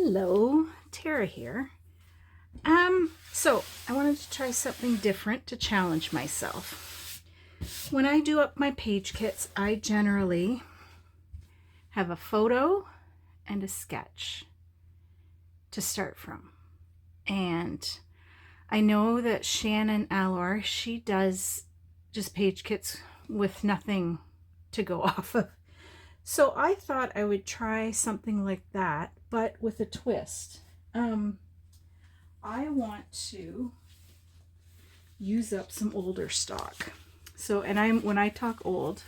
Hello, Tara here. So I wanted to try something different to challenge myself. When I do up my page kits, I generally have a photo and a sketch to start from. And I know that Shannon Allor, she does just page kits with nothing to go off of. So I thought I would try something like that, but with a twist. I want to use up some older stock. So, and when I talk old,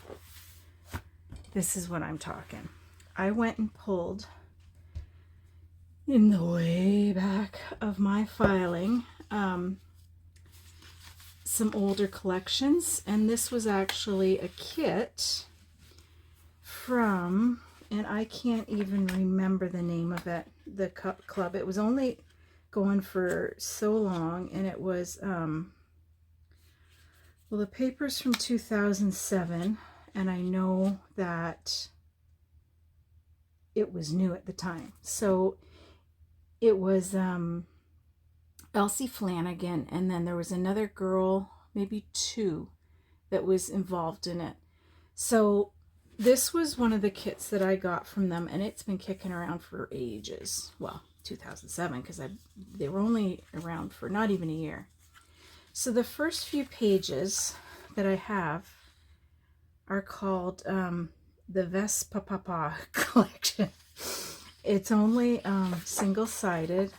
this is what I'm talking. I went and pulled in the way back of my filing some older collections, and this was actually a kit from, and I can't even remember the name of it, the club. It was only going for so long, and it was well, the paper's from 2007, and I know that it was new at the time. So it was Elsie Flanagan, and then there was another girl, maybe two, that was involved in it. So this was one of the kits that I got from them, and it's been kicking around for ages. Well, 2007, because they were only around for not even a year. So the first few pages that I have are called the Vespapapa collection. It's only single-sided.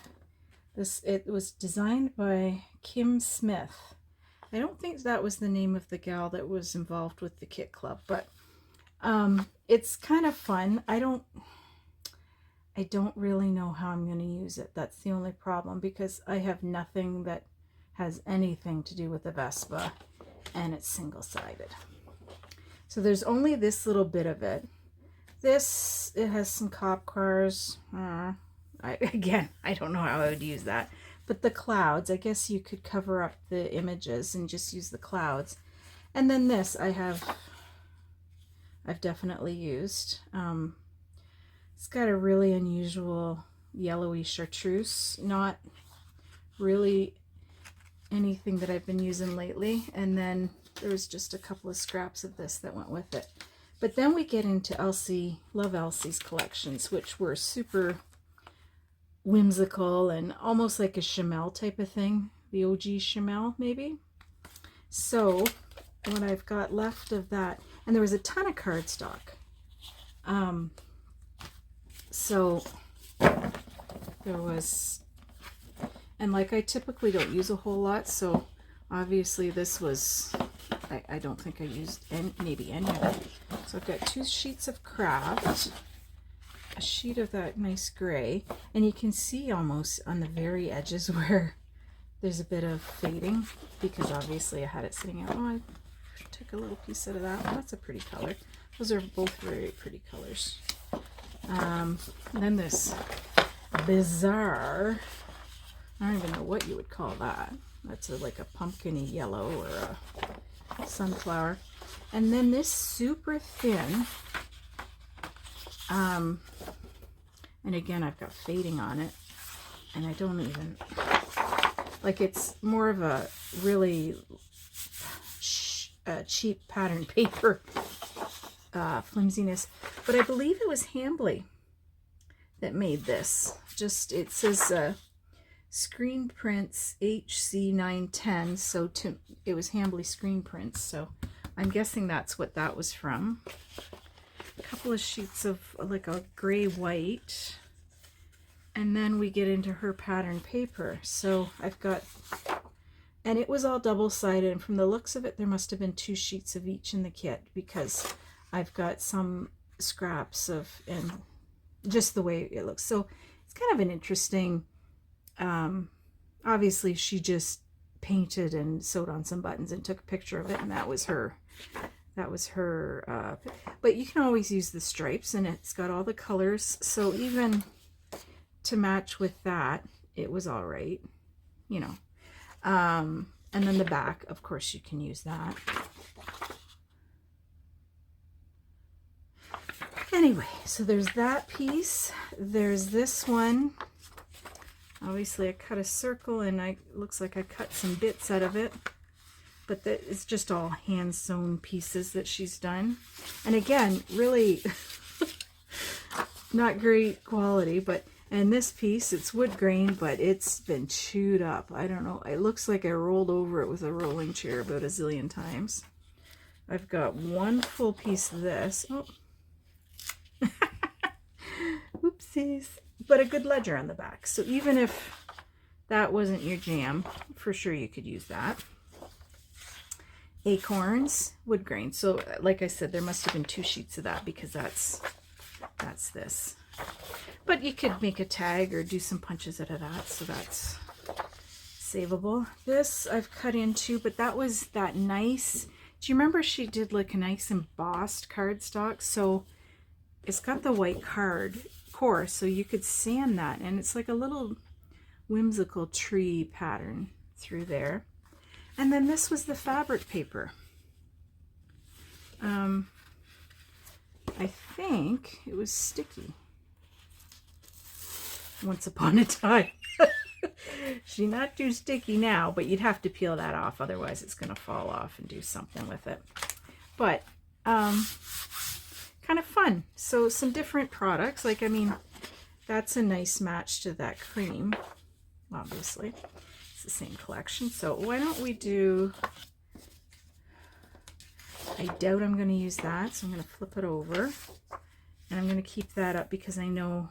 It was designed by Kim Smith. I don't think that was the name of the gal that was involved with the kit club, but it's kind of fun. I don't really know how I'm going to use it. That's the only problem, because I have nothing that has anything to do with the Vespa, and it's single-sided. So there's only this little bit of it. It has some cop cars. Again, I don't know how I would use that. But the clouds, I guess you could cover up the images and just use the clouds. And then this I've definitely used. It's got a really unusual yellowy chartreuse, not really anything that I've been using lately. And then there was just a couple of scraps of this that went with it. But then we get into Love Elsie's collections, which were super whimsical and almost like a Chamel type of thing. The OG Chamel, maybe. So what I've got left of that, and there was a ton of cardstock. So there was, and like I typically don't use a whole lot, so obviously this was, I don't think I used maybe any of it. So I've got 2 sheets of craft, a sheet of that nice gray, and you can see almost on the very edges where there's a bit of fading, because obviously I had it sitting out. Oh, I took a little piece out of that. Oh, that's a pretty color. Those are both very pretty colors. Then this bizarre, I don't even know what you would call that. That's like a pumpkin-y yellow or a sunflower. And then this super thin, and again, I've got fading on it, and I don't even, like, it's more of a really cheap pattern paper flimsiness, but I believe it was Hambly that made this. Just, it says Screen Prints HC 910, so it was Hambly Screen Prints, so I'm guessing that's what that was from. A couple of sheets of like a gray white, and then we get into her pattern paper. So I've got, and it was all double-sided, and from the looks of it there must have been 2 sheets of each in the kit, because I've got some scraps of, and just the way it looks. So it's kind of an interesting, obviously she just painted and sewed on some buttons and took a picture of it, and that was her. But you can always use the stripes, and it's got all the colors, so even to match with that, it was all right, you know. And then the back, of course, you can use that. Anyway, so there's that piece. There's this one. Obviously I cut a circle and looks like I cut some bits out of it. But it's just all hand sewn pieces that she's done. And again, really not great quality, and this piece, it's wood grain, but it's been chewed up. I don't know. It looks like I rolled over it with a rolling chair about a zillion times. I've got one full piece of this. Oh. Oopsies. But a good ledger on the back. So even if that wasn't your jam, for sure you could use that. Acorns, wood grain. So like I said, there must have been 2 sheets of that because that's this. But you could make a tag or do some punches out of that, so that's savable. This I've cut into, but that was that nice. Do you remember she did like a nice embossed cardstock? So it's got the white card core, so you could sand that, and it's like a little whimsical tree pattern through there. And then this was the fabric paper. I think it was sticky once upon a time. She's not too sticky now, but you'd have to peel that off, otherwise it's going to fall off and do something with it. But kind of fun. So some different products, like, I mean, that's a nice match to that cream, obviously. It's the same collection. So why don't we do, I doubt I'm going to use that, so I'm going to flip it over, and I'm going to keep that up because I know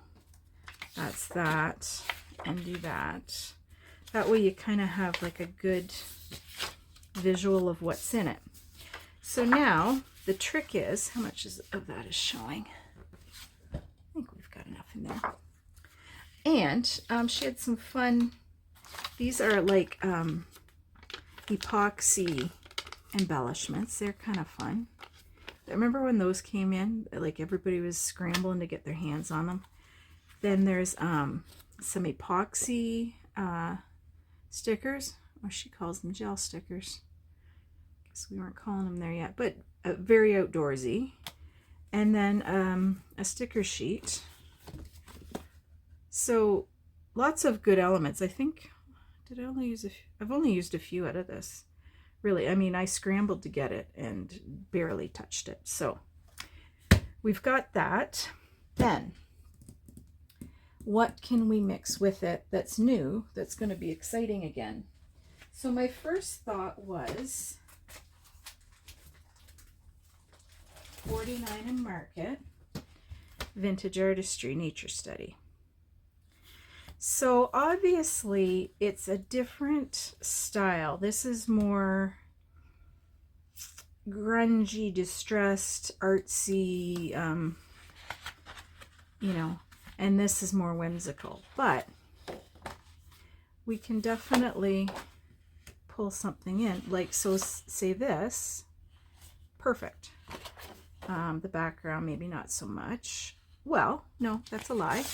that's that, and do that. That way you kind of have like a good visual of what's in it. So now the trick is, how much of that is showing? I think we've got enough in there. And she had some fun, these are like epoxy embellishments. They're kind of fun. Remember when those came in? Like everybody was scrambling to get their hands on them. Then there's some epoxy stickers, or she calls them gel stickers. Guess we weren't calling them there yet, but very outdoorsy. And then a sticker sheet. So lots of good elements. I think, did I only use a few? I've only used a few out of this. Really, I mean, I scrambled to get it and barely touched it. So we've got that. Then what can we mix with it that's new, that's going to be exciting again? So my first thought was 49 and Market, Vintage Artistry, Nature Study. So obviously it's a different style. This is more grungy, distressed, artsy, you know, and this is more whimsical, but we can definitely pull something in. Like, so say this, perfect. The background, maybe not so much. Well, no, that's a lie.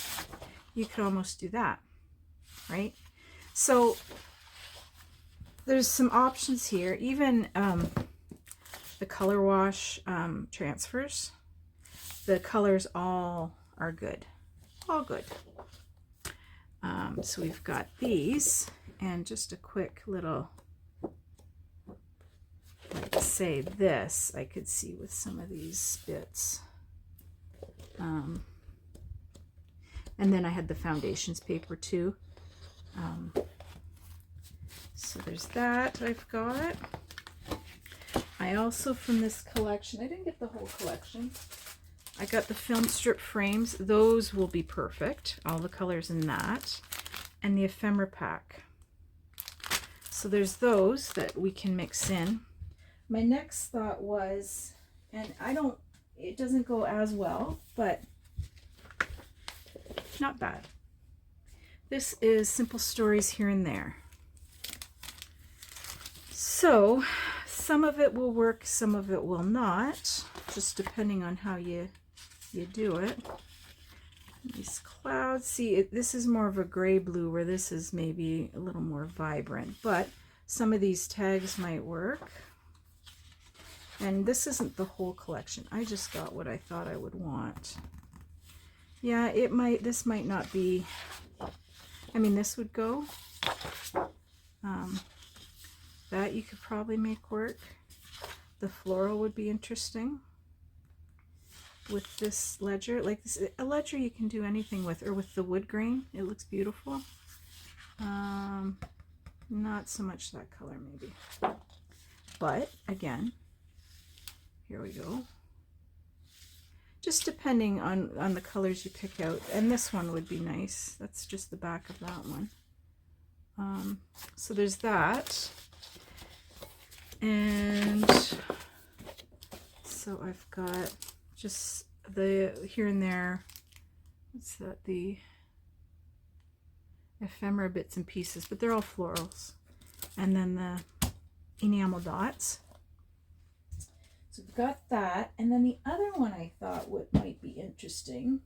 You could almost do that, right? So there's some options here. Even the color wash transfers, the colors all are good, all good. So we've got these, and just a quick little, like say this, I could see with some of these bits. And then I had the foundations paper too. So there's that I've got. I also, from this collection, I didn't get the whole collection. I got the film strip frames. Those will be perfect. All the colors in that. And the ephemera pack. So there's those that we can mix in. My next thought was, and it doesn't go as well, but not bad. This is Simple Stories Here and There. So some of it will work, some of it will not, just depending on how you do it. These clouds, see, this is more of a gray blue, where this is maybe a little more vibrant, but some of these tags might work. And this isn't the whole collection. I just got what I thought I would want. Yeah, this might not be, I mean, this would go. That you could probably make work. The floral would be interesting with this ledger. Like this, a ledger you can do anything with, or with the wood grain. It looks beautiful. Not so much that color maybe. But again, here we go. Just depending on the colors you pick out. And this one would be nice. That's just the back of that one. So there's that. And so I've got just the here and there, what's that, the ephemera bits and pieces, but they're all florals. And then the enamel dots. So we've got that. And then the other one I thought might be interesting,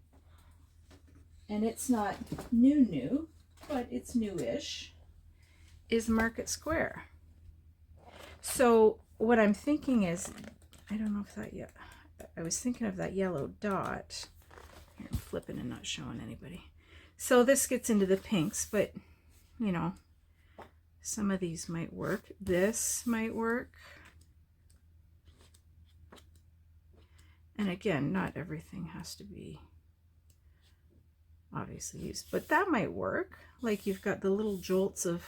and it's not new, but it's newish, is Market Square. So what I'm thinking is, I don't know if that yet. I was thinking of that yellow dot. Here, I'm flipping and not showing anybody. So this gets into the pinks, but you know, some of these might work. This might work. And again, not everything has to be obviously used, but that might work. Like you've got the little jolts of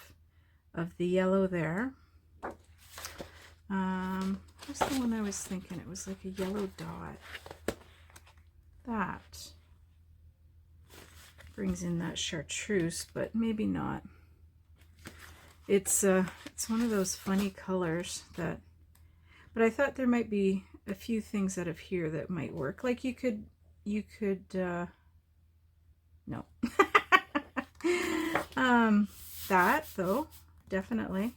the yellow there. What's the one I was thinking? It was like a yellow dot. That brings in that chartreuse, but maybe not. It's one of those funny colors that, but I thought there might be a few things out of here that might work. Like you could no. That though, definitely.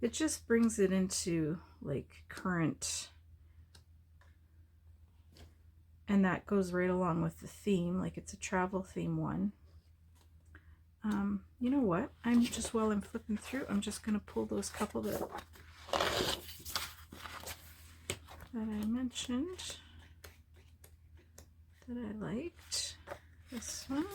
It just brings it into like current, and that goes right along with the theme, like it's a travel theme one. You know what? I'm just, while I'm flipping through, I'm just going to pull those couple that I mentioned that I liked. This one.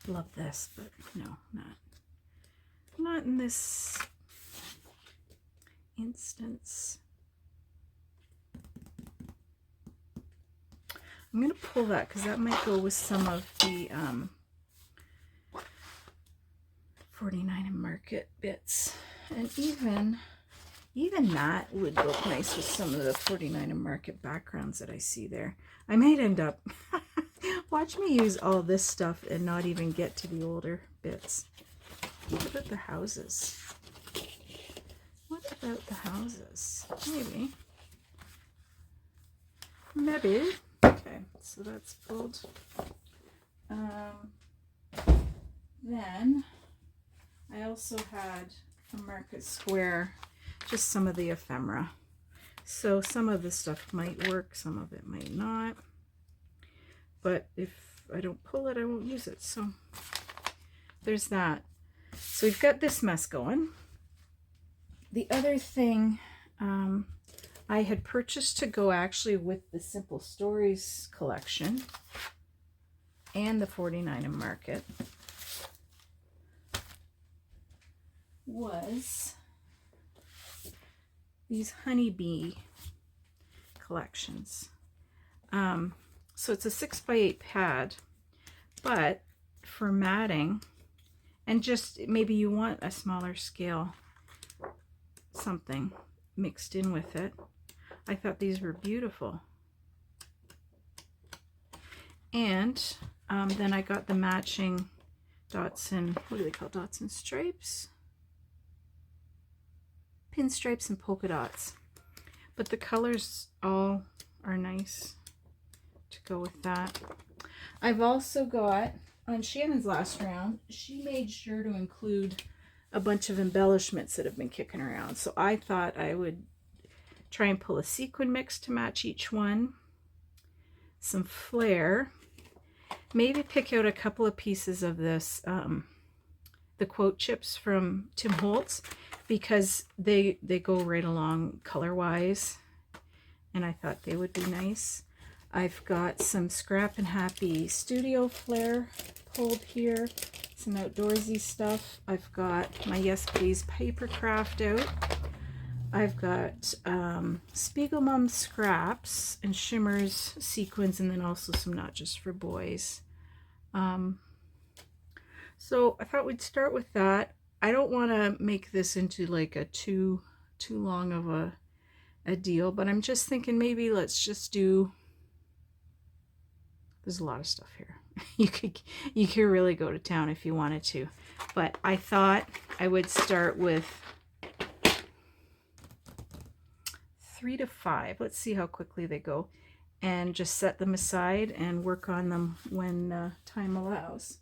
Love this, but no, not in this instance. I'm going to pull that because that might go with some of the 49 and Market bits, and even that would look nice with some of the 49 and Market backgrounds that I see there. I might end up watch me use all this stuff and not even get to the older bits. What about the houses? What about the houses? Maybe. Okay, so that's pulled. Then I also had from Market Square just some of the ephemera. So some of the stuff might work, some of it might not. But if I don't pull it, I won't use it. So there's that. So we've got this mess going. The other thing I had purchased to go actually with the Simple Stories collection and the 49 and Market was these honeybee collections. So it's a 6x8 pad, but for matting, and just maybe you want a smaller scale, something mixed in with it. I thought these were beautiful. And then I got the matching dots and, what do they call dots and stripes? Pinstripes and polka dots. But the colors all are nice to go with that. I've also got, on Shannon's last round, she made sure to include a bunch of embellishments that have been kicking around. So I thought I would try and pull a sequin mix to match each one. some flair. Maybe pick out a couple of pieces of this, the quote chips from Tim Holtz, because they go right along color-wise, and I thought they would be nice. I've got some Scrap and Happy Studio Flair pulled here, some outdoorsy stuff. I've got my Yes Please paper craft out. I've got Spiegelmum scraps and shimmers, sequins, and then also some Not Just for Boys. So I thought we'd start with that. I don't want to make this into like a too long of a deal, but I'm just thinking maybe let's just do, there's a lot of stuff here. You could really go to town if you wanted to, but I thought I would start with 3 to 5. Let's see how quickly they go, and just set them aside and work on them when time allows.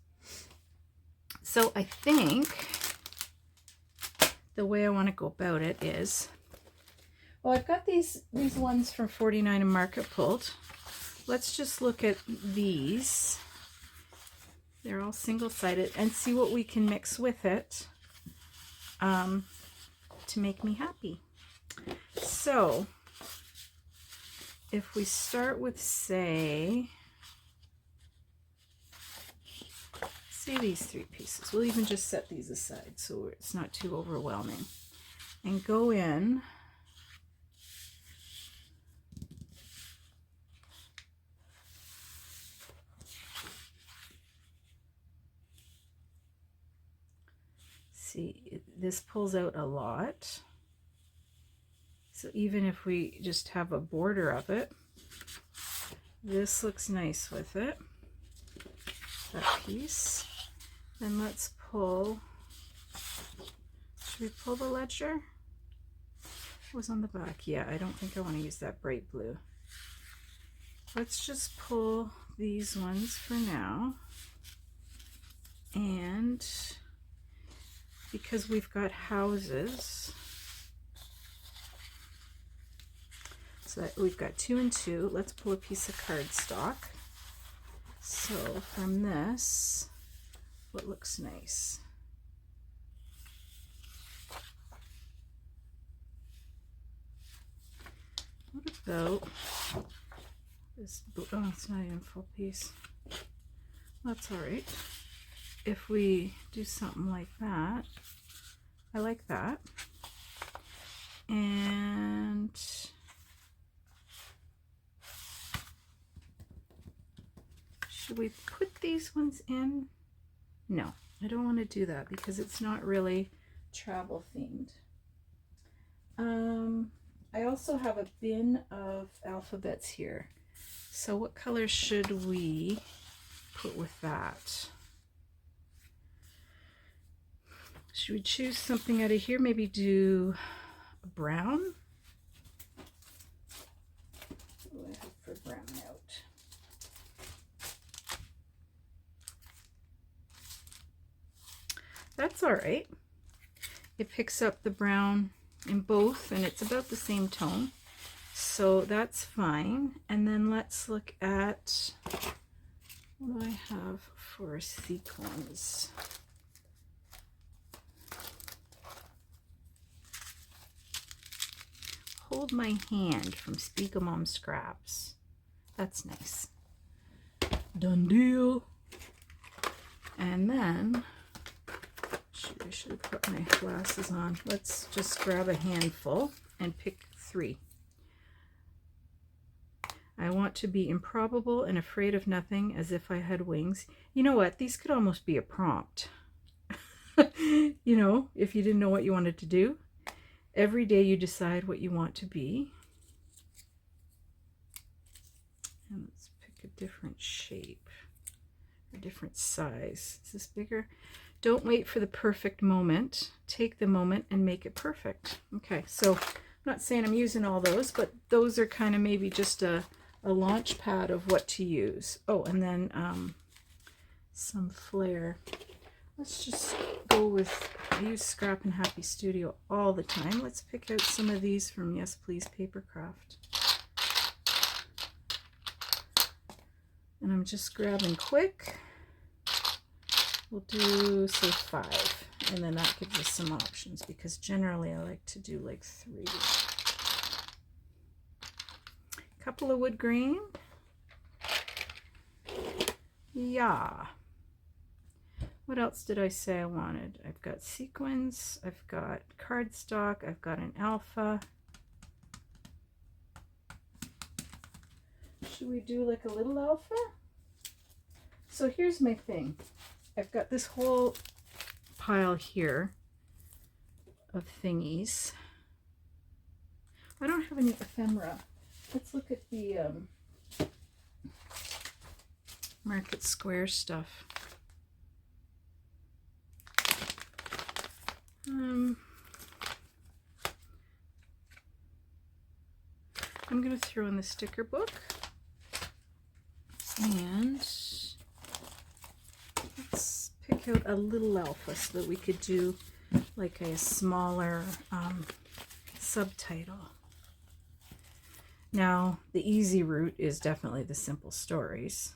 So I think the way I want to go about it is, well, I've got these ones from 49 and Market Pulled. Let's just look at these. They're all single-sided, and see what we can mix with it to make me happy. So if we start with, say these 3 pieces, we'll even just set these aside so it's not too overwhelming, and go in this pulls out a lot. So even if we just have a border of it, this looks nice with it, that piece. Then let's pull, should we pull the ledger? What was on the back? Yeah, I don't think I want to use that bright blue. Let's just pull these ones for now. And because we've got houses, so that we've got 2 and 2, let's pull a piece of cardstock. So from this, what looks nice? What about this? Oh, it's not even a full piece. That's all right. If we do something like that, I like that. And should we put these ones in? No, I don't want to do that because it's not really travel themed. I also have a bin of alphabets here. So what color should we put with that? Should we choose something out of here? Maybe do a brown? What do I have for brown out? That's all right. It picks up the brown in both, and it's about the same tone. So that's fine. And then let's look at, what do I have for sequins? Hold My Hand from Spiegelmum Scraps. That's nice. Done deal. And then, shoot, I should have put my glasses on. Let's just grab a handful and pick 3. I want to be improbable and afraid of nothing, as if I had wings. You know what? These could almost be a prompt. You know, if you didn't know what you wanted to do. Every day you decide what you want to be. And let's pick a different shape, a different size. Is this bigger? Don't wait for the perfect moment. Take the moment and make it perfect. Okay, so I'm not saying I'm using all those, but those are kind of maybe just a launch pad of what to use. Oh, and then some flair. Let's just go with, I use Scrap and Happy Studio all the time. Let's pick out some of these from Yes Please Papercraft. And I'm just grabbing quick. We'll do, say, 5, and then that gives us some options, because generally I like to do like 3. Couple of wood grain. Yeah. What else did I say I wanted? I've got sequins, I've got cardstock, I've got an alpha. Should we do like a little alpha? So here's my thing. I've got this whole pile here of thingies. I don't have any ephemera. Let's look at the Market Square stuff. I'm going to throw in the sticker book, and let's pick out a little alpha so that we could do like a smaller subtitle. Now, the easy route is definitely the simple stories,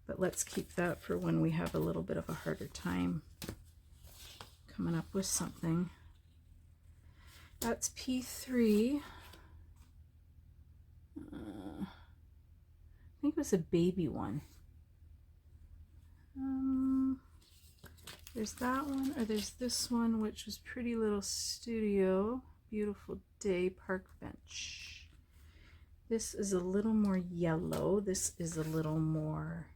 but let's keep that for when we have a little bit of a harder time coming up with something. That's P3. I think it was a baby one. There's that one, or there's this one, which was Pretty Little Studio, Beautiful Day, Park Bench. This is a little more yellow. This is a little more,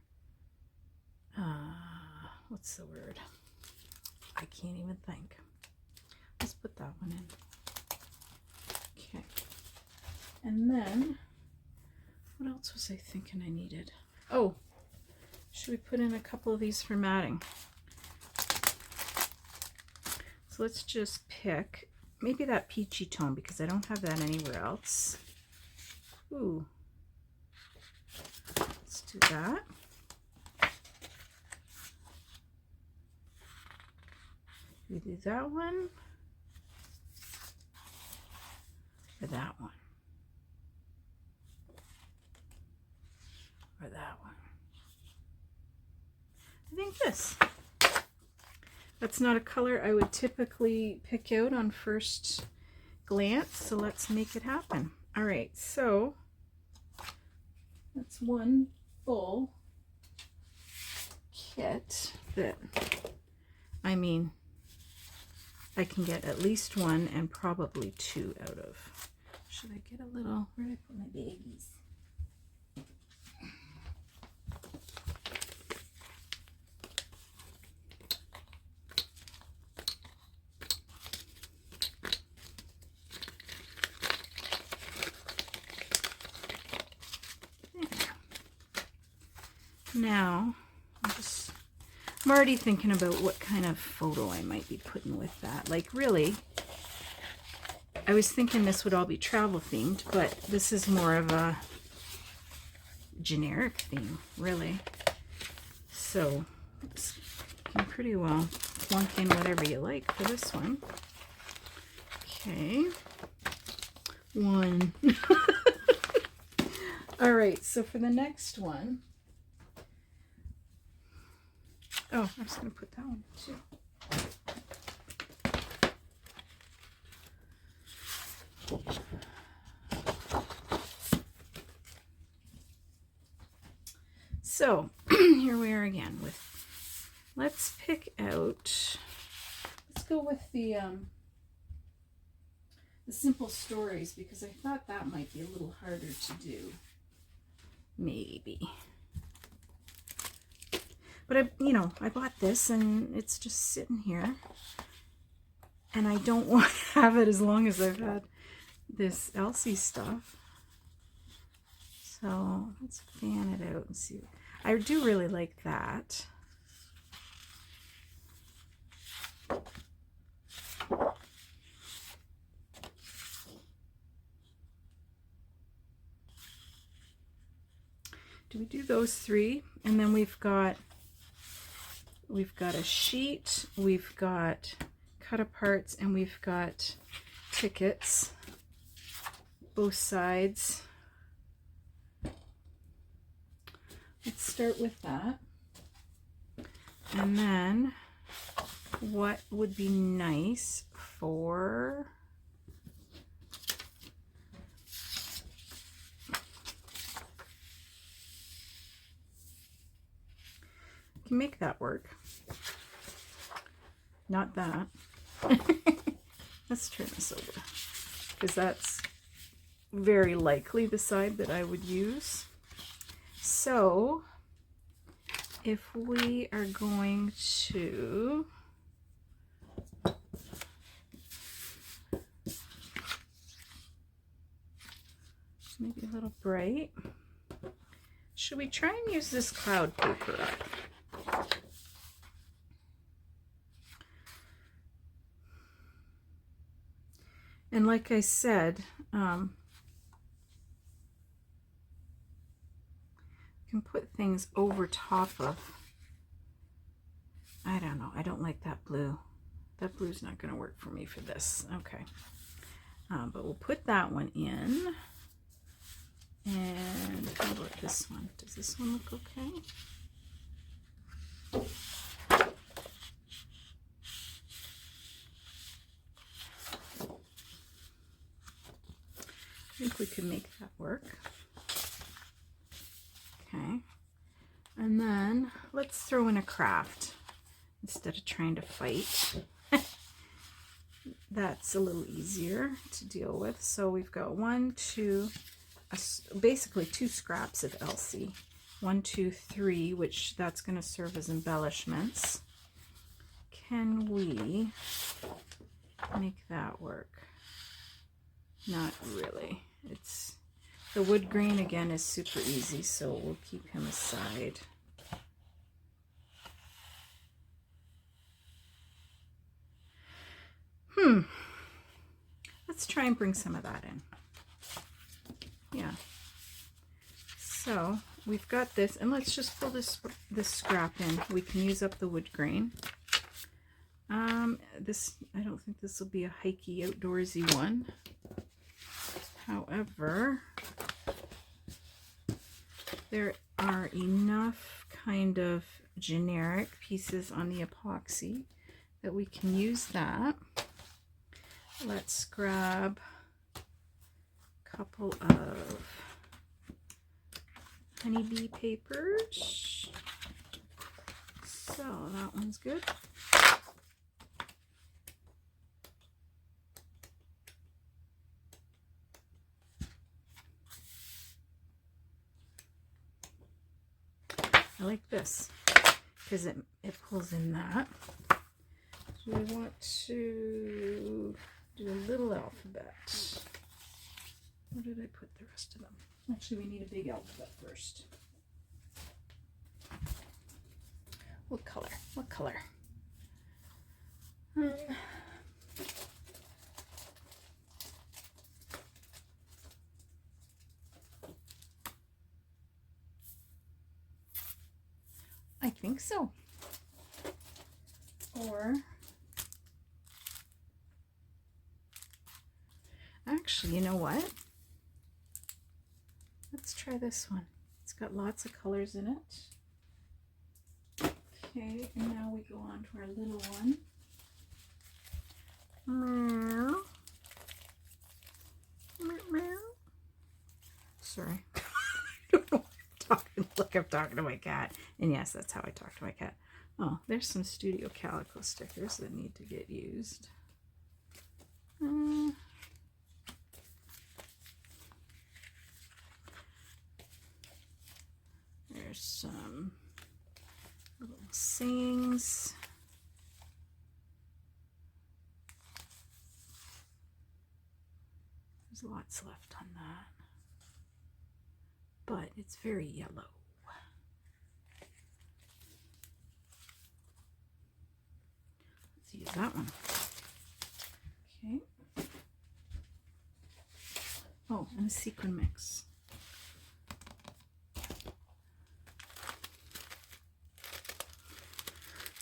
what's the word? I can't even think. Let's put that one in. Okay. And then, what else was I thinking I needed? Oh, should we put in a couple of these for matting? So let's just pick maybe that peachy tone, because I don't have that anywhere else. Ooh. Let's do that. We do that one or that one or that one. I think this. That's not a color I would typically pick out on first glance, so let's make it happen. All right, so that's one full kit that, I mean, I can get at least one and probably 2 out of. Should I get a little, where did I put my baggies? Now, I'm already thinking about what kind of photo I might be putting with that. Like, really, I was thinking this would all be travel themed, but this is more of a generic theme, really. So, you can pretty well plunk in whatever you like for this one. Okay. 1. All right, so for the next one, oh, I'm just going to put that one too. So here we are again with, let's pick out, let's go with the simple stories, because I thought that might be a little harder to do. Maybe. But I bought this and it's just sitting here, and I don't want to have it as long as I've had this Elsie stuff. So let's fan it out and see. I do really like that. Do we do those 3? And then we've got a sheet, we've got cut aparts, and we've got tickets, both sides. let's start with that. And then what would be nice for can make that work. Not that. Let's turn this over because that's very likely the side that I would use. So if we are going to maybe a little bright, should we try and use this cloud paper up? And like I said, you can put things over top of, I don't know, I don't like that blue. That blue's not going to work for me for this. Okay. But we'll put that one in. And how about this one? Does this one look okay? I think we can make that work. Okay. And then let's throw in a craft instead of trying to fight. That's a little easier to deal with. So we've got basically two scraps of Elsie. 1, 2, 3, which that's going to serve as embellishments. Can we make that work? Not really. It's the wood grain again is super easy, so we'll keep him aside. Let's try and bring some of that in. Yeah. So we've got this, and let's just pull this scrap in. We can use up the wood grain. This, I don't think this will be a hikey outdoorsy one. However, there are enough kind of generic pieces on the epoxy that we can use that. Let's grab a couple of honeybee papers. So that one's good. I like this because it pulls in that. So we want to do a little alphabet. Where did I put the rest of them? Actually, we need a big alphabet first. What color? What color? I think so. Or actually, you know what? Let's try this one. It's got lots of colors in it. Okay, and now we go on to our little one. Meow. Meow. Sorry. I don't know. Look, I'm talking to my cat. And yes, that's how I talk to my cat. Oh, there's some Studio Calico stickers that need to get used. There's some little sayings. There's lots left on that. But it's very yellow. Let's use that one. Okay. Oh, and a sequin mix.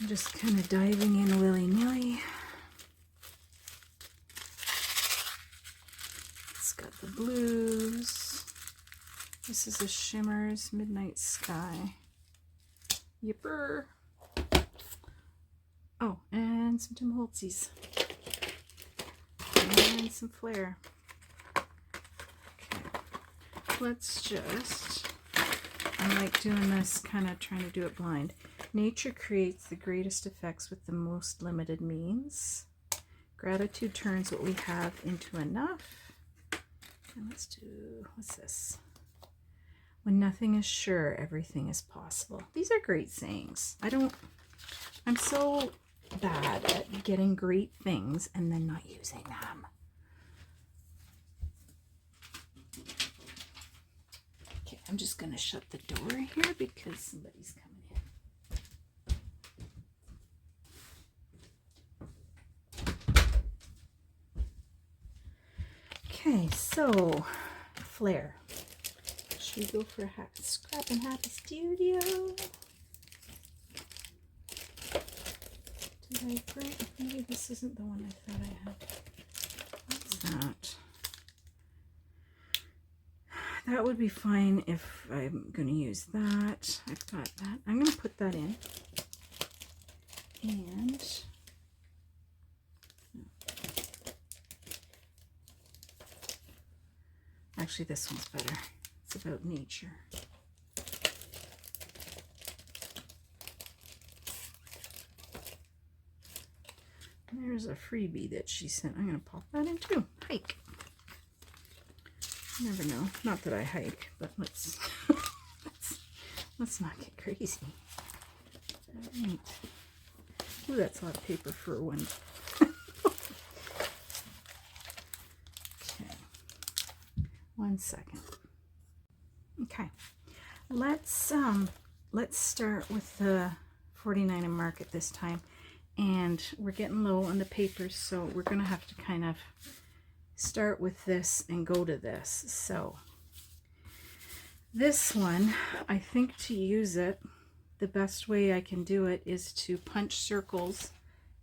I'm just kind of diving in willy-nilly. It's got the blues, This is a Shimmers Midnight Sky. Yipper. Oh, and some Tim Holtzies. And some Flair. Okay. Let's just, I like doing this, kind of trying to do it blind. Nature creates the greatest effects with the most limited means. Gratitude turns what we have into enough. And let's do, what's this? When nothing is sure, everything is possible. These are great sayings. I'm so bad at getting great things and then not using them. Okay, I'm just going to shut the door here because somebody's coming in. Okay, so Flair. Should we go for a Scrap and Happy Studio? Did I bring? Maybe this isn't the one I thought I had. What's that? That would be fine if I'm going to use that. I've got that. I'm going to put that in. And actually, this one's better. It's about nature. There's a freebie that she sent. I'm going to pop that in too. Hike. You never know. Not that I hike, but let's not get crazy. All right. Ooh, that's a lot of paper for one. Okay. 1 second. Okay. Let's start with the 49 and Market this time. And we're getting low on the papers, so we're going to have to kind of start with this and go to this. So this one, I think to use it, the best way I can do it is to punch circles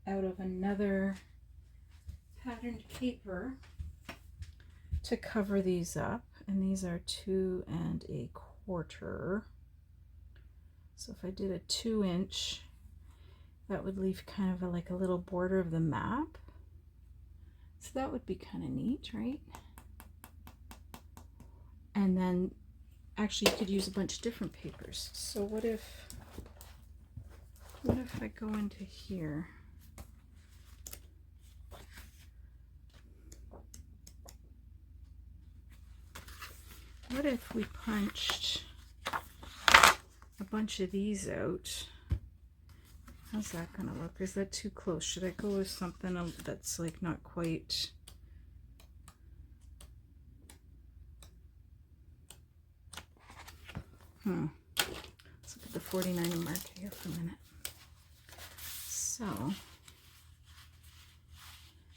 out of another patterned paper to cover these up. And these are 2 1/4. So if I did a 2-inch, that would leave kind of like a little border of the map. So that would be kind of neat, right? And then actually you could use a bunch of different papers. So what if I go into here? What if we punched a bunch of these out? How's that gonna look? Is that too close? Should I go with something that's like not quite? Let's look at the 49 and Market here for a minute. So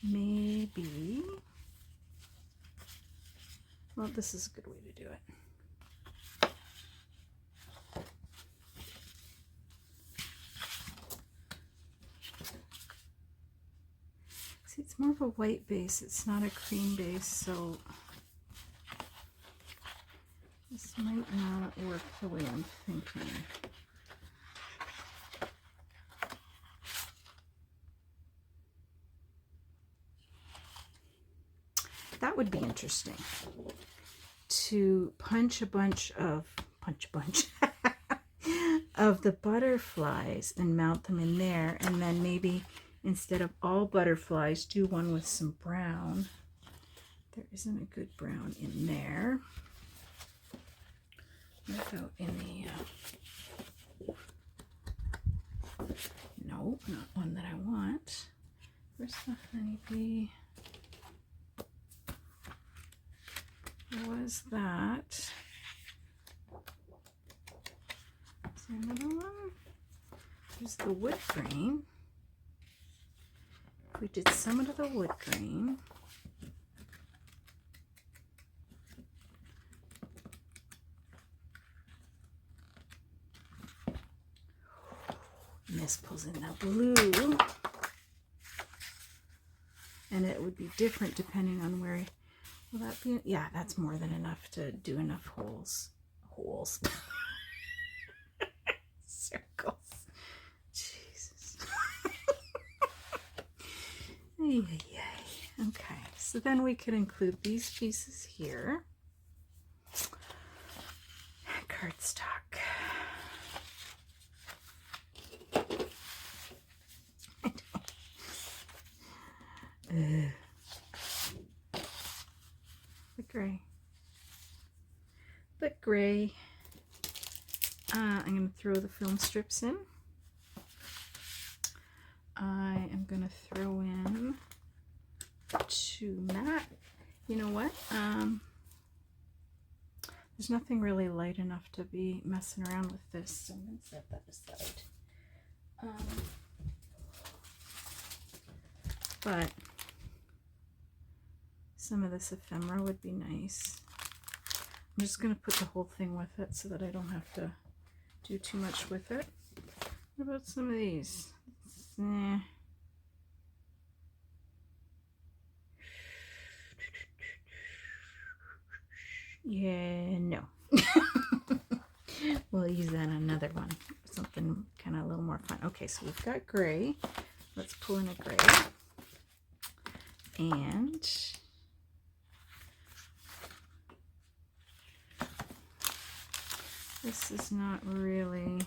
maybe, well, this is a good way to do it. See, it's more of a white base. It's not a cream base, so this might not work the way I'm thinking. That would be interesting, to punch a bunch of of the butterflies and mount them in there, and then maybe instead of all butterflies, do one with some brown. There isn't a good brown in there. What about in the, no, not one that I want. Where's the honeybee? There was that. Is there another one? There's the wood grain. We did some of the wood grain. Miss pulls in that blue. And it would be different depending on where. Will that be? Yeah, that's more than enough to do enough holes. holes. Circles. Jesus. Ay, ay, ay. Okay, so then we could include these pieces here. Cardstock. The gray. The gray. I'm going to throw the film strips in. I am going to throw in 2 matte. You know what? There's nothing really light enough to be messing around with this, so I'm going to set that aside. But some of this ephemera would be nice. I'm just going to put the whole thing with it so that I don't have to do too much with it. What about some of these? Nah. Yeah, no. We'll use that on another one. Something kind of a little more fun. Okay, so we've got gray. Let's pull in a gray. And this is not really,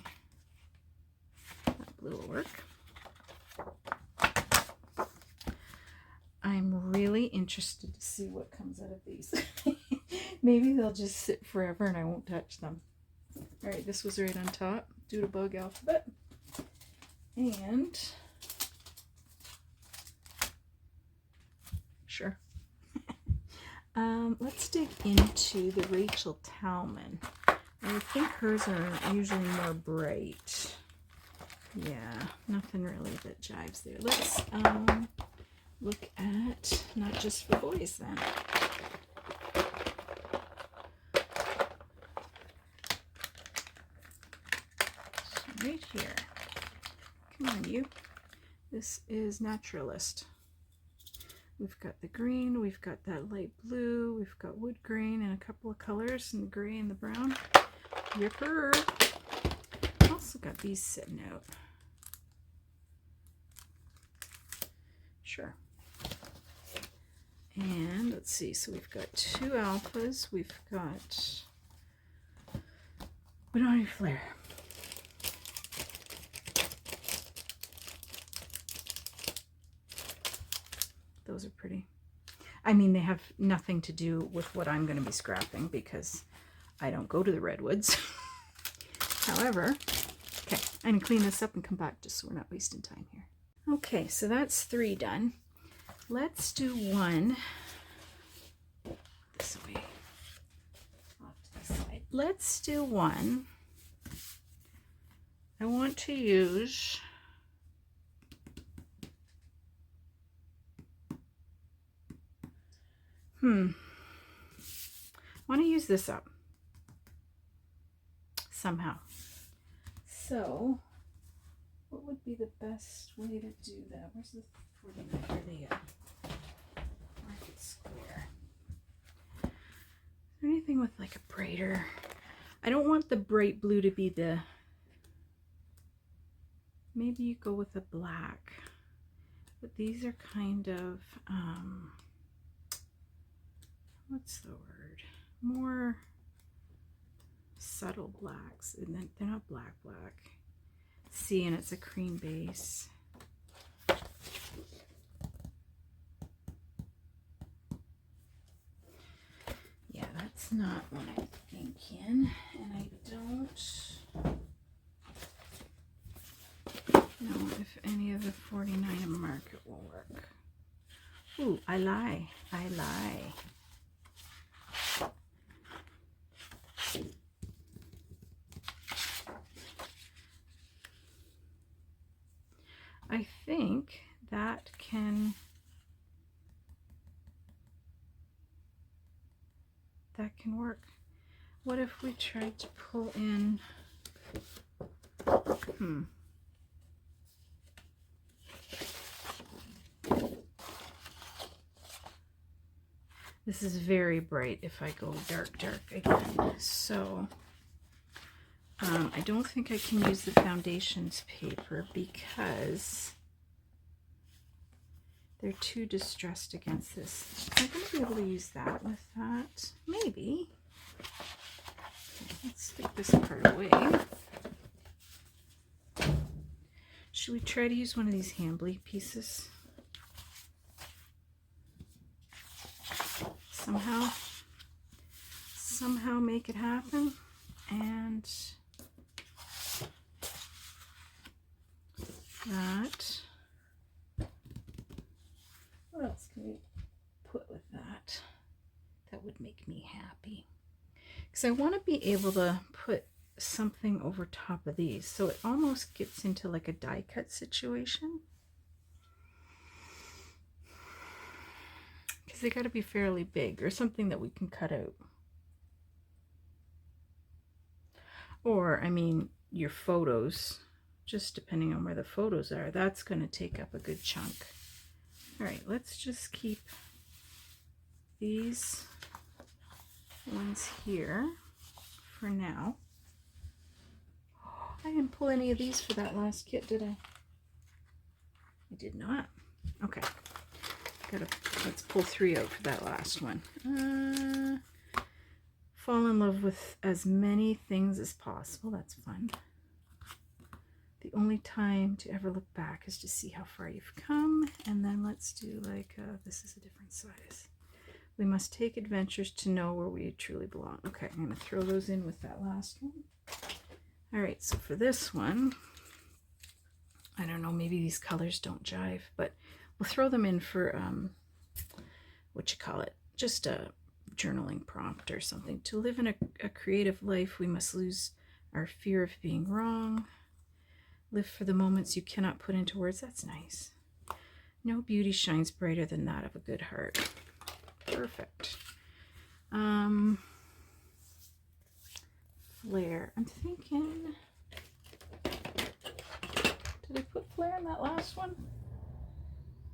that blue will work. I'm really interested to see what comes out of these. Maybe they'll just sit forever and I won't touch them. All right, this was right on top, Doodlebug alphabet. And sure. Let's dig into the Rachel Talman. I think hers are usually more bright. Yeah, nothing really that jives there. Let's look at Not Just for Boys then. So right here. Come on, you. This is Naturalist. We've got the green, we've got that light blue, we've got wood grain and a couple of colors, and the gray and the brown. Yipper. Also got these sitting out. Sure. And let's see, so we've got 2 alphas, we've got Benoni Flare. Those are pretty. I mean, they have nothing to do with what I'm going to be scrapping because I don't go to the redwoods. However, okay, I'm going to clean this up and come back just so we're not wasting time here. Okay, so that's 3 done. Let's do 1 this way, off to the side. Let's do 1. I want to use I want to use this up somehow. So, what would be the best way to do that? Where's the 49? Or the Market Square? Is there anything with like a brighter? I don't want the bright blue to be the. Maybe you go with a black, but these are kind of. What's the word? More subtle blacks, and then they're not black. See, and it's a cream base. Yeah, that's not what I'm thinking, and I don't know if any of the 49 Market will work. Ooh, I lie. I think that can work. What if we tried to pull in This is very bright if I go dark again. So I don't think I can use the foundations paper because they're too distressed against this. Am I going to be able to use that with that? Maybe. Okay, let's stick this part away. Should we try to use one of these Hambly pieces? Somehow make it happen. And that. What else can we put with that? That would make me happy. Because I want to be able to put something over top of these, so it almost gets into like a die cut situation. Because they got to be fairly big, or something that we can cut out. Or, I mean, your photos, just depending on where the photos are, that's going to take up a good chunk. All right, let's just keep these ones here for now. I didn't pull any of these for that last kit, did I? I did not. Okay. Let's pull 3 out for that last one. Fall in love with as many things as possible. That's fun. The only time to ever look back is to see how far you've come. And then let's do like, this is a different size. We must take adventures to know where we truly belong. Okay, I'm going to throw those in with that last one. All right, so for this one, I don't know, maybe these colors don't jive, but we'll throw them in for, just a journaling prompt or something. To live in a creative life, we must lose our fear of being wrong. Live for the moments you cannot put into words. That's nice. No beauty shines brighter than that of a good heart. Perfect. Flare. I'm thinking, did I put flare in that last one?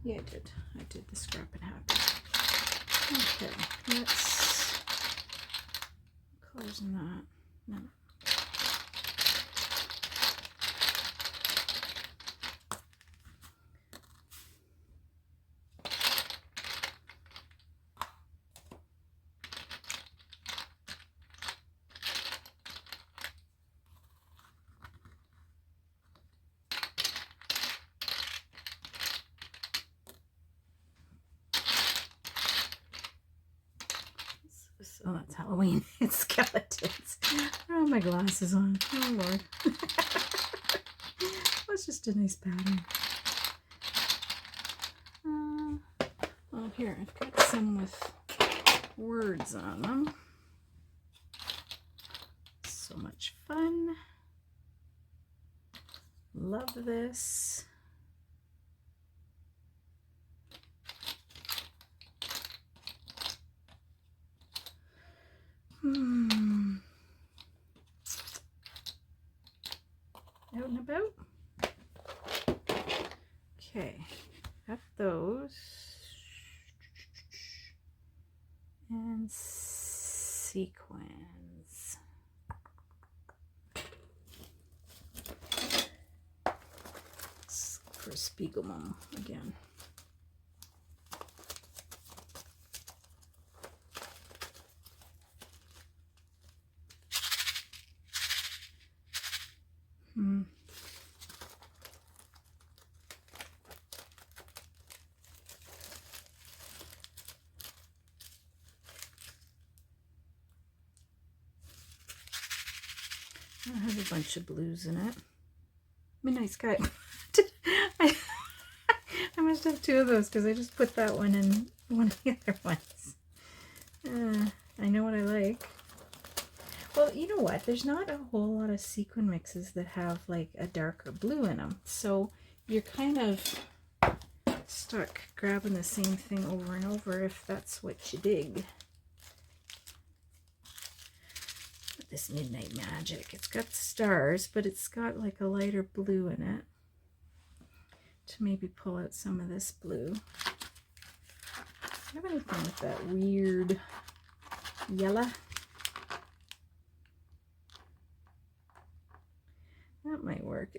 Yeah, I did. I did the scrap and happy. Okay, let's, what colors in that? No. Oh, that's Halloween. It's skeletons. Oh, my glasses on. Oh, Lord. That's just a nice pattern. Oh, here, I've got some with words on them. So much fun. Love this. Out and about. Okay, got those. And sequins. For Spiegelman again. I have a bunch of blues in it. I'm a nice guy. I must have 2 of those because I just put that one in one of the other ones. I know what I like. Well, you know what? There's not a whole lot of sequin mixes that have like a darker blue in them. So you're kind of stuck grabbing the same thing over and over if that's what you dig. This Midnight Magic. It's got stars, but it's got like a lighter blue in it to maybe pull out some of this blue. Do you have anything with that weird yellow?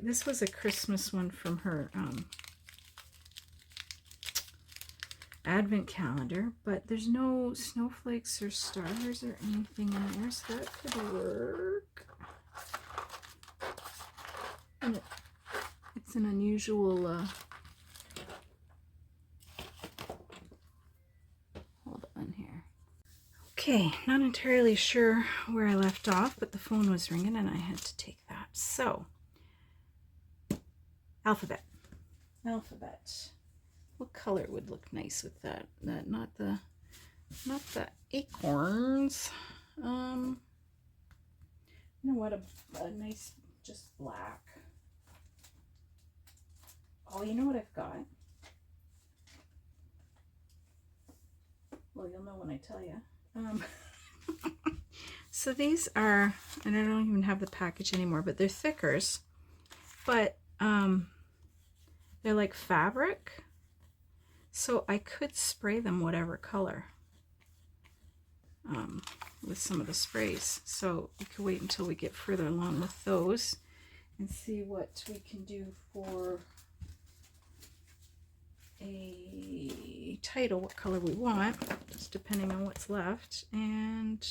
this was a Christmas one from her advent calendar, but there's no snowflakes or stars or anything in there, so that could work. And it's an unusual hold on here. Okay, not entirely sure where I left off, but the phone was ringing and I had to take that. So, alphabet. What color would look nice with that? Not the acorns. You know what? A nice, just black. Oh, you know what I've got? Well, you'll know when I tell you. So these are, and I don't even have the package anymore, but they're thickers, but they're like fabric, so I could spray them whatever color with some of the sprays. So we could wait until we get further along with those and see what we can do for a title, what color we want, just depending on what's left. And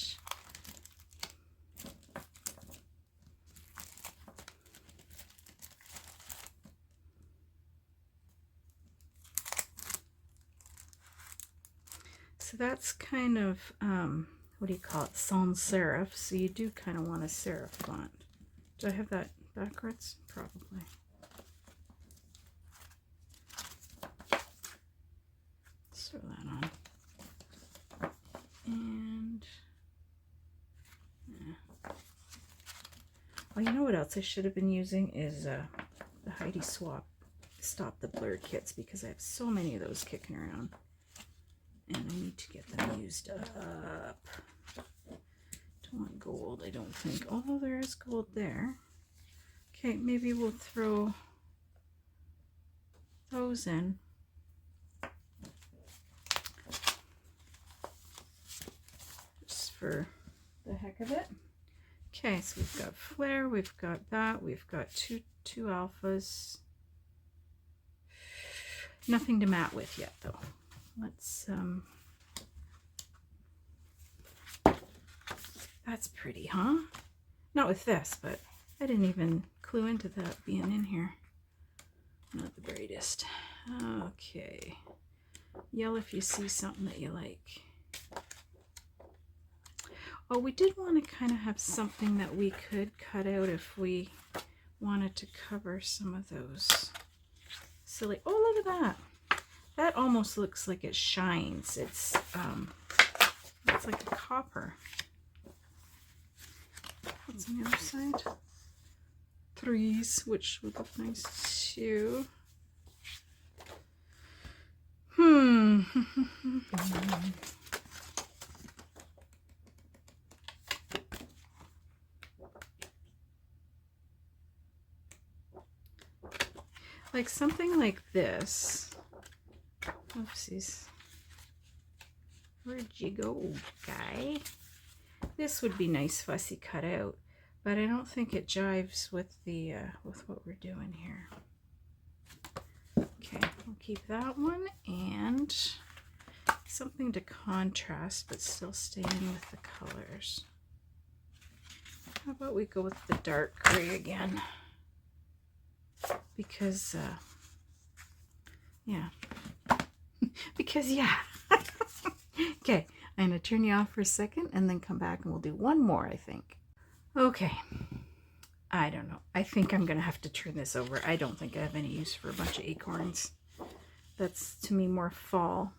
so that's kind of, what do you call it, sans serif. So you do kind of want a serif font. Do I have that backwards? Probably. Let's throw that on. And, yeah. Oh, you know what else I should have been using is the Heidi Stop the Blur kits, because I have so many of those kicking around. And I need to get them used up. Don't want gold, I don't think. Although there is gold there. Okay, maybe we'll throw those in. Just for the heck of it. Okay, so we've got flare, we've got that, we've got two alphas. Nothing to mat with yet, though. Let's, that's pretty, huh? Not with this, but I didn't even clue into that being in here. Not the brightest. Okay. Yell if you see something that you like. Oh, we did want to kind of have something that we could cut out if we wanted to cover some of those silly, oh, look at that. That almost looks like it shines. It's like a copper. What's on the other side? Threes, which would look nice too. Like something like this. Oopsies. Where'd you go, guy? This would be nice fussy cut out, but I don't think it jives with the with what we're doing here. Okay, we'll keep that one, and something to contrast but still staying with the colors. How about we go with the dark gray again? Because yeah. Because yeah. Okay, I'm going to turn you off for a second and then come back and we'll do one more, I think. Okay. I don't know. I think I'm going to have to turn this over. I don't think I have any use for a bunch of acorns. That's, to me, more fall.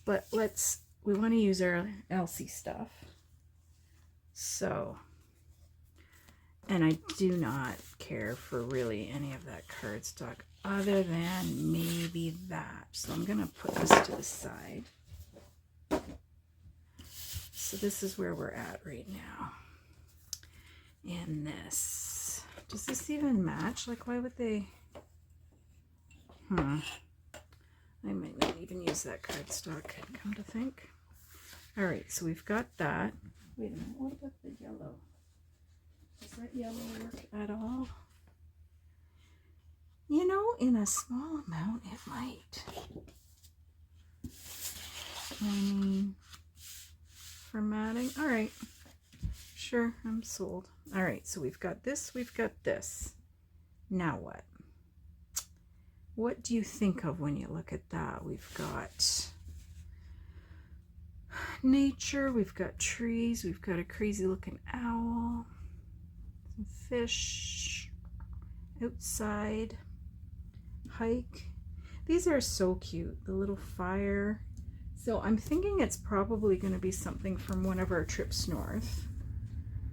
But we want to use our Elsie stuff. So, and I do not care for really any of that cardstock other than maybe that. So I'm going to put this to the side. So this is where we're at right now. And this. Does this even match? Like, why would they? I might not even use that cardstock, come to think. All right, so we've got that. Wait a minute, what about the yellow? Does that yellow work at all? You know, in a small amount, it might. I mean, for matting. All right. Sure, I'm sold. All right, so we've got this, we've got this. Now what? What do you think of when you look at that? We've got nature, we've got trees, we've got a crazy looking owl, some fish, outside, hike. These are so cute, the little fire. So I'm thinking it's probably going to be something from one of our trips north.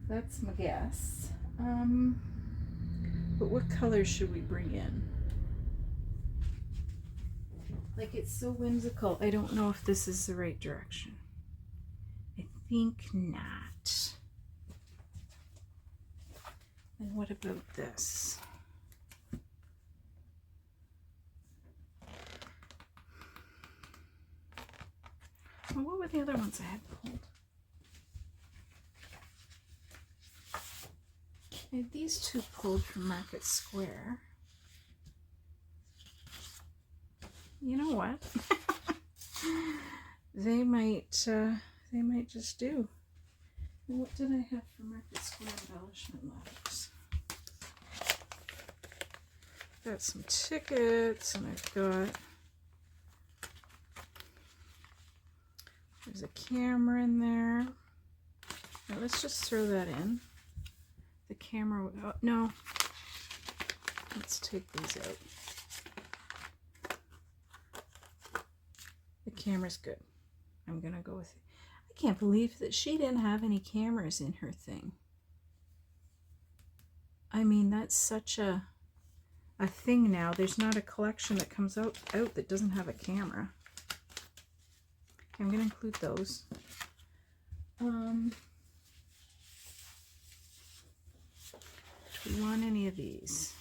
That's my guess. But what colors should we bring in? Like, it's so whimsical. I don't know if this is the right direction. I think not. And what about this? Well, what were the other ones I had pulled? I had these two pulled from Market Square. You know what? They might just do. And what did I have for Market Square embellishment letters? Got some tickets, and I've got, there's a camera in there. Now let's just throw that in. The camera, oh, no. Let's take these out. The camera's good. I'm gonna go with it. I can't believe that she didn't have any cameras in her thing. I mean, that's such a thing now. There's not a collection that comes out that doesn't have a camera. Okay, I'm gonna include those. Do we want any of these?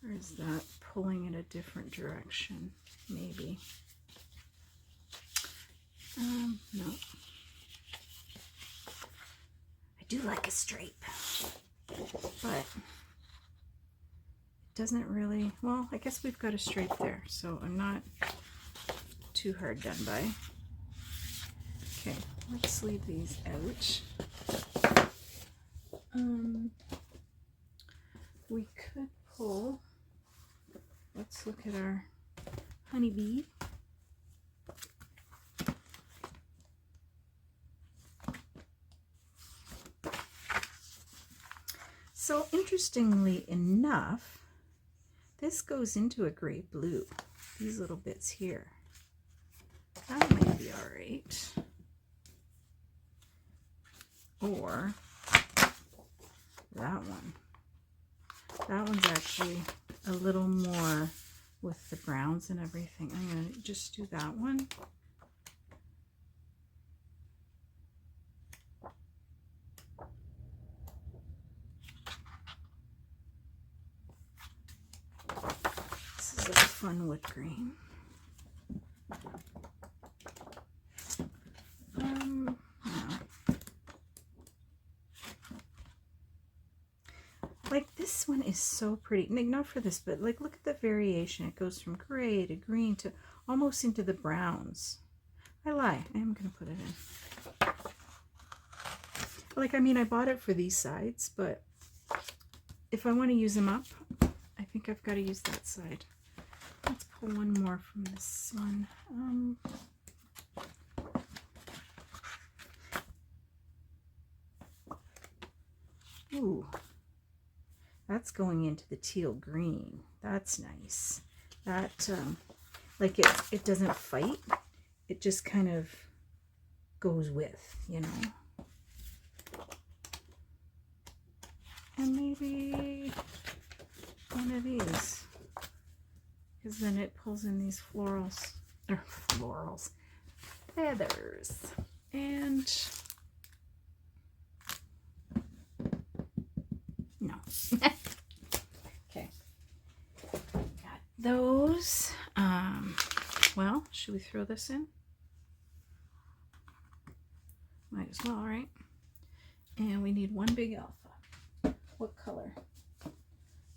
Or is that pulling in a different direction? Maybe. No. I do like a stripe, but it doesn't really, well, I guess we've got a stripe there, so I'm not too hard done by. Okay, let's leave these out. We could pull, let's look at our honeybee. So interestingly enough, this goes into a great blue, these little bits here. That might be all right. Or that one. That one's actually a little more with the browns and everything. I'm going to just do that one. This is a fun wood green. No. Like, this one is so pretty. Like, not for this, but like, look at the variation. It goes from gray to green to almost into the browns. I lie. I am going to put it in. Like, I mean, I bought it for these sides, but if I want to use them up, I think I've got to use that side. Let's pull one more from this one. Ooh, that's going into the teal green. That's nice. That, like, it doesn't fight. It just kind of goes with, you know. And maybe one of these, because then it pulls in these feathers. And no. Okay, got those. Well, should we throw this in? Might as well, right? And we need one big alpha. What color?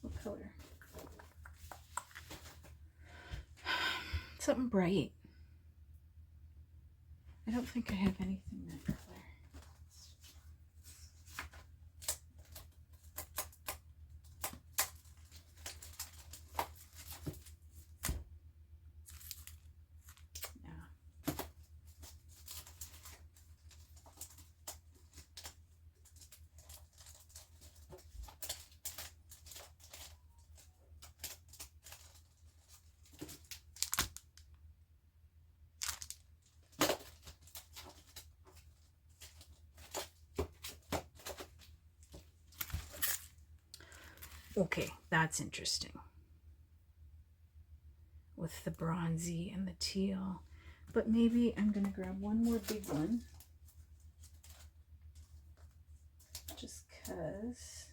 What color? something bright. I don't think I have anything that color. Okay, that's interesting. With the bronzy and the teal. But maybe I'm going to grab one more big one. Just because.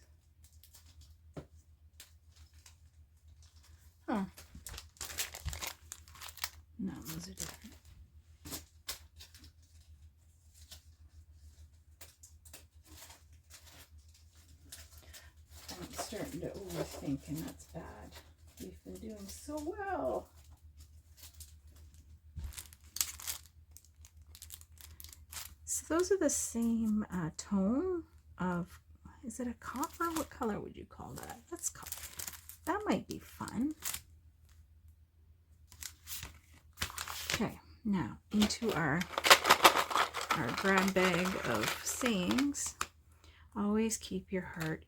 Huh. No, those are different. I'm starting to overthink, and that's bad. We've been doing so well. So those are the same tone of, is it a copper? What color would you call that? That's copper. That might be fun. Okay, now into our grab bag of sayings. Always keep your heart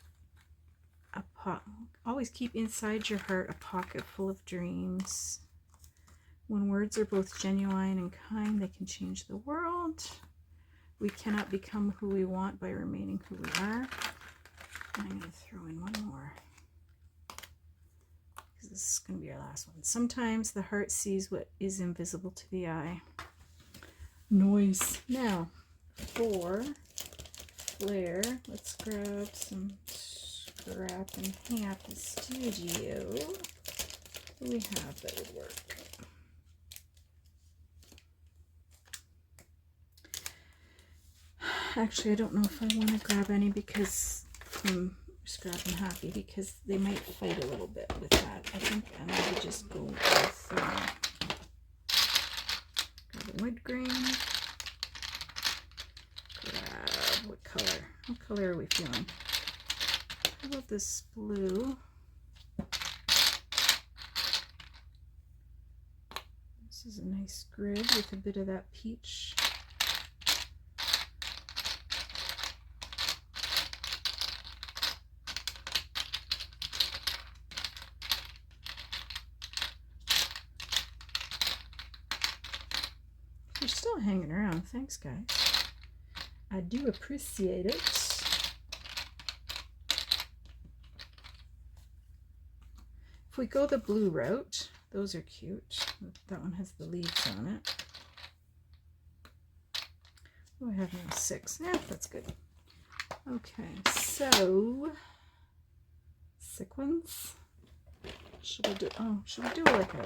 always keep inside your heart a pocket full of dreams. When words are both genuine and kind, they can change the world. We cannot become who we want by remaining who we are. And I'm going to throw in one more, because this is going to be our last one. Sometimes the heart sees what is invisible to the eye. Noise. Now, for Claire, let's grab some scrap and happy studio. What do we have that would work? Actually, I don't know if I want to grab any because scrap and happy, because they might fight a little bit with that. I think I might just go with grab a wood grain. Grab what color? What color are we feeling? How about this blue? This is a nice grid with a bit of that peach. You're still hanging around. Thanks, guys. I do appreciate it. If we go the blue route, those are cute. That one has the leaves on it. Oh, I have now 6. Yeah, that's good. Okay, so sequins. Should we do like a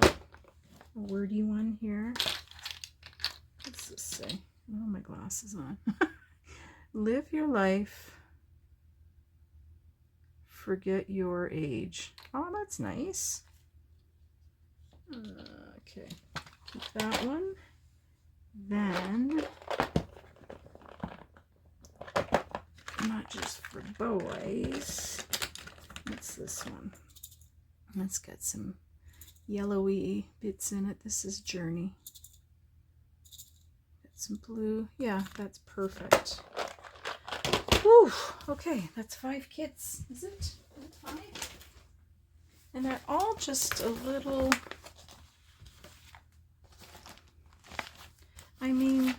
wordy one here? What's this say? Oh, my glasses on. Live your life. Forget your age. Oh, that's nice. Okay, keep that one. Then, not just for boys. What's this one? Let's get some yellowy bits in it. This is Journey. Get some blue. Yeah, that's perfect. Whew. Okay, that's 5 kits. Is it? Is it 5? And they're all just a little... I mean,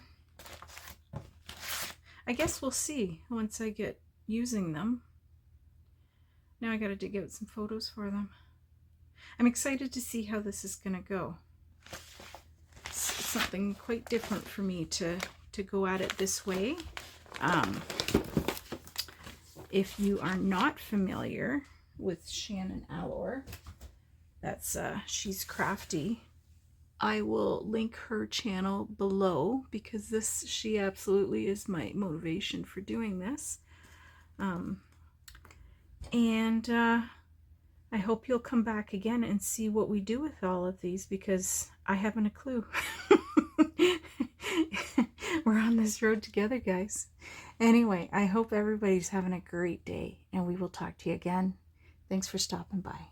I guess we'll see once I get using them. Now I gotta dig out some photos for them. I'm excited to see how this is gonna go. It's something quite different for me to go at it this way. If you are not familiar with Shannon Allor, that's she's crafty. I will link her channel below, because she absolutely is my motivation for doing this. And I hope you'll come back again and see what we do with all of these, because I haven't a clue. We're on this road together, guys. Anyway, I hope everybody's having a great day, and we will talk to you again. Thanks for stopping by.